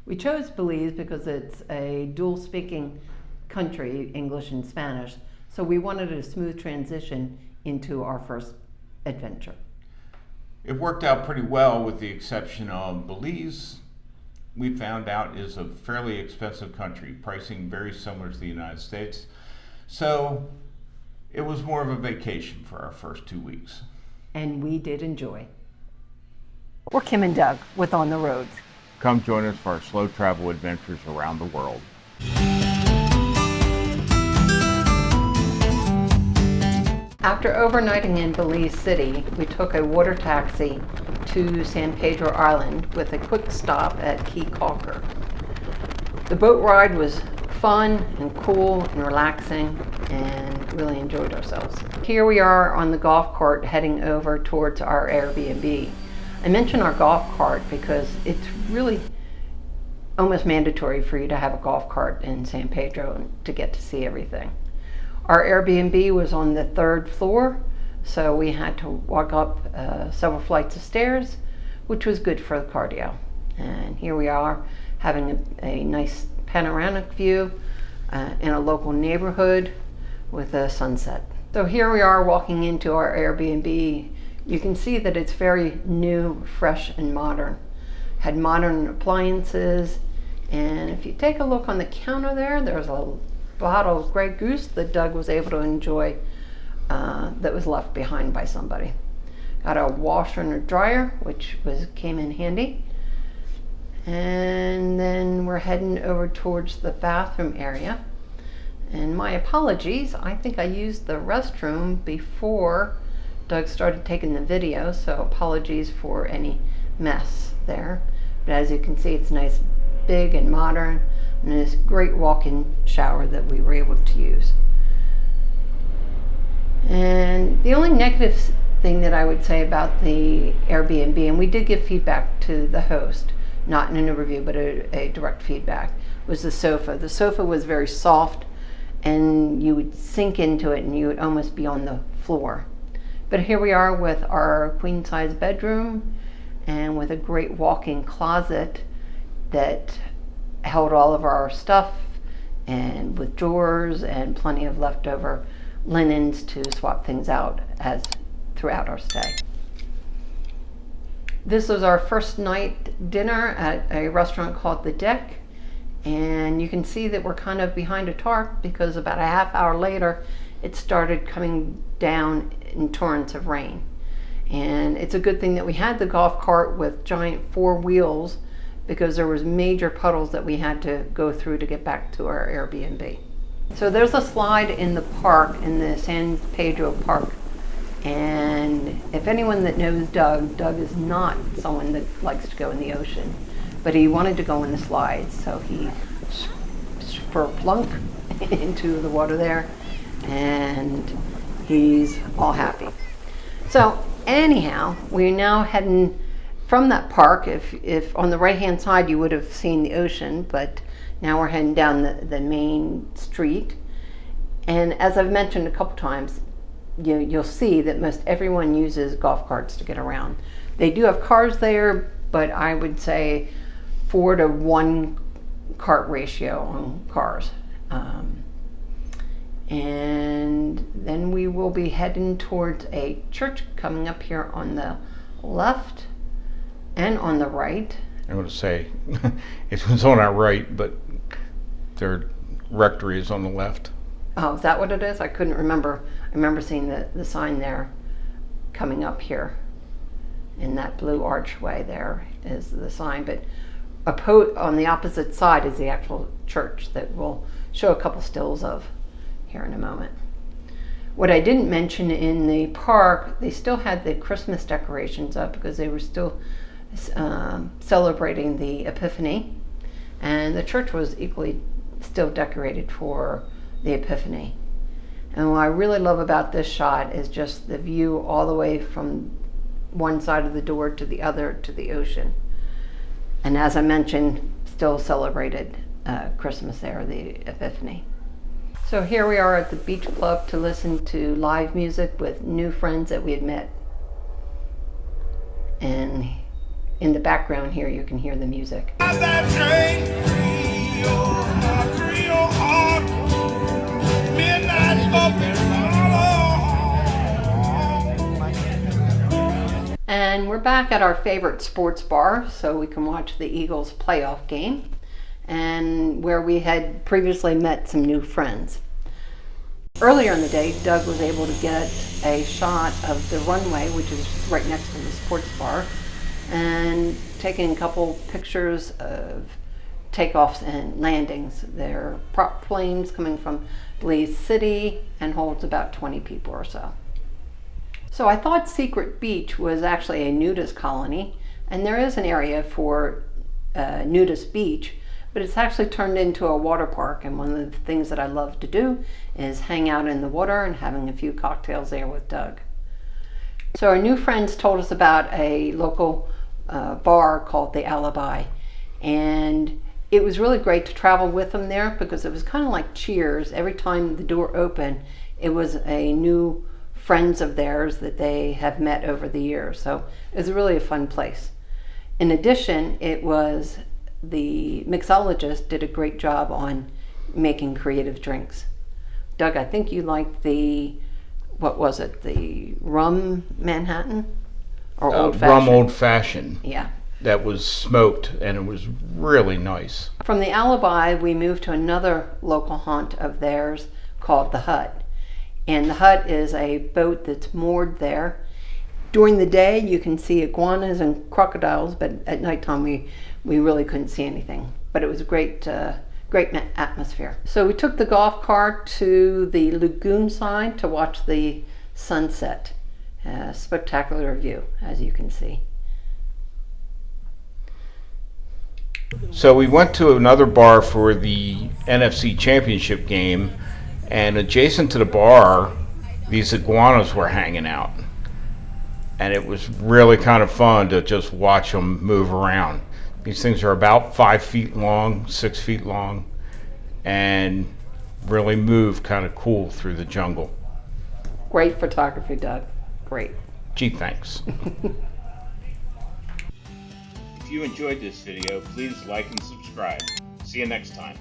We chose Belize because it's a dual-speaking country, English and Spanish, so we wanted a smooth transition into our first adventure. It worked out pretty well with the exception of Belize. We found out is a fairly expensive country, pricing very similar to the United States. So it was more of a vacation for our first 2 weeks. And we did enjoy. We're Kim and Doug with On the Roads. Come join us for our slow travel adventures around the world. After overnighting in Belize City, we took a water taxi to San Pedro Island with a quick stop at Key Calker. The boat ride was fun and cool and relaxing, and really enjoyed ourselves. Here we are on the golf cart heading over towards our Airbnb. I mention our golf cart because it's really almost mandatory for you to have a golf cart in San Pedro to get to see everything. Our Airbnb was on the 3rd floor, so we had to walk up several flights of stairs, which was good for the cardio. And here we are having a nice panoramic view in a local neighborhood with a sunset. So here we are walking into our Airbnb. You can see that it's very new, fresh, and modern. Had modern appliances, and if you take a look on the counter there, there's a bottle of Grey Goose that Doug was able to enjoy that was left behind by somebody. Got a washer and a dryer, which came in handy. And then we're heading over towards the bathroom area. And my apologies, I think I used the restroom before Doug started taking the video, so apologies for any mess there. But as you can see, it's nice, big and modern, and this great walk-in shower that we were able to use. And the only negative thing that I would say about the Airbnb, and we did give feedback to the host, not in an review, but a direct feedback, was the sofa. The sofa was very soft, and you would sink into it and you would almost be on the floor. But here we are with our queen-size bedroom and with a great walk-in closet that held all of our stuff, and with drawers and plenty of leftover linens to swap things out throughout our stay. This was our first night dinner at a restaurant called The Deck, and you can see that we're kind of behind a tarp because about a half hour later it started coming down in torrents of rain. And it's a good thing that we had the golf cart with giant 4 wheels, because there was major puddles that we had to go through to get back to our Airbnb. So there's a slide in the park, in the San Pedro Park. And if anyone that knows Doug is not someone that likes to go in the ocean, but he wanted to go in the slides, so he plunk into the water there, and he's all happy. So anyhow, we're now heading from that park. If on the right hand side you would have seen the ocean, but now we're heading down the main street. And as I've mentioned a couple times, you'll see that most everyone uses golf carts to get around. They do have cars there, but I would say 4 to 1 cart ratio on cars. And then we will be heading towards a church coming up here on the left and on the right. I want to say it was on our right, but their rectory is on the left. Oh, is that what it is? I couldn't remember. I remember seeing the sign there coming up here in that blue archway. There is the sign, but on the opposite side is the actual church that we'll show a couple stills of here in a moment. What I didn't mention, in the park, they still had the Christmas decorations up because they were still celebrating the Epiphany, and the church was equally still decorated for the Epiphany. And what I really love about this shot is just the view all the way from one side of the door to the other to the ocean. And as I mentioned, still celebrated Christmas there, the Epiphany. So here we are at the beach club to listen to live music with new friends that we had met. And in the background here you can hear the music. That train And we're back at our favorite sports bar so we can watch the Eagles playoff game, and where we had previously met some new friends. Earlier in the day, Doug was able to get a shot of the runway, which is right next to the sports bar, and taking a couple pictures of takeoffs and landings. They're prop planes coming from Belize City and holds about 20 people or so. So I thought Secret Beach was actually a nudist colony, and there is an area for nudist beach, but it's actually turned into a water park, and one of the things that I love to do is hang out in the water and having a few cocktails there with Doug. So our new friends told us about a local bar called the Alibi, and it was really great to travel with them there because it was kind of like Cheers. Every time the door opened, it was a new friends of theirs that they have met over the years. So it was really a fun place. In addition, the mixologist did a great job on making creative drinks. Doug, I think you liked the rum Manhattan or old fashioned? Rum old fashioned. Yeah. That was smoked, and it was really nice. From the Alibi, we moved to another local haunt of theirs called the Hut. And the Hut is a boat that's moored there. During the day, you can see iguanas and crocodiles, but at nighttime, we really couldn't see anything. But it was a great atmosphere. So we took the golf cart to the lagoon side to watch the sunset. Spectacular view, as you can see. So we went to another bar for the NFC Championship game, and adjacent to the bar, these iguanas were hanging out. And it was really kind of fun to just watch them move around. These things are about 5 feet long, 6 feet long, and really move kind of cool through the jungle. Great photography, Doug. Great. Gee, thanks. If you enjoyed this video, please like and subscribe. See you next time.